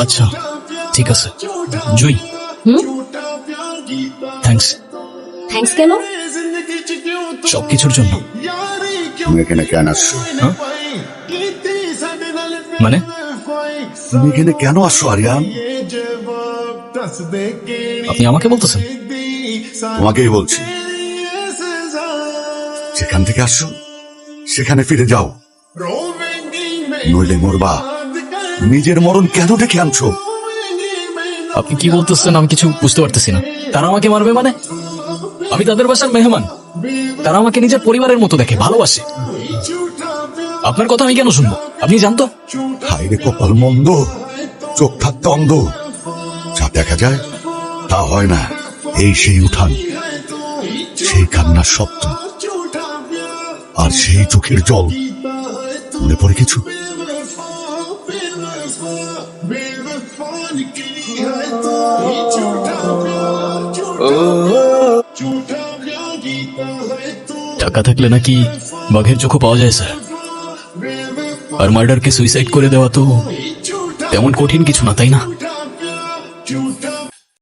আচ্ছা ঠিক আছে জুই, হুম? থ্যাঙ্কস থ্যাঙ্কস কেন? সবকিছুর জন্য। তুমি এখানে কেন আসছো? হ্যাঁ? মানে তুমি এখানে কেন আসছো আরিয়ান? আপনি আমাকে বলতেছেন? তোমাকেই বলছি, যেখান থেকে আসছো সেখানে ফিরে যাও, নইলে মরবা। নিজের মরণ কেন ডেকে আনছো? আপনি কি বলতেছেন আমি কিছু বুঝতে পারতেছি না। তারা আমাকে মারবে মানে? আমি তাদের বাসার মেহমান, তারা আমাকে নিজের পরিবারের মতো দেখে, ভালোবাসে। আপনার কথা আমি কেন শুনবো? আপনি জানতো? হায় রে কপাল মন্দ, চোখ থাকতে অন্ধ, যা দেখা যায় তা হয় না। এই সেই উঠান, সেই কান্নার শব্দ, আর সেই চোখের জল। মনে পড়ে কিছু? টাকা থাকলে নাকি বাঘের চোখও পাওয়া যায় স্যার। আর মার্ডারকে সুইসাইড করে দেওয়া তো তেমন কঠিন কিছু না, তাই না?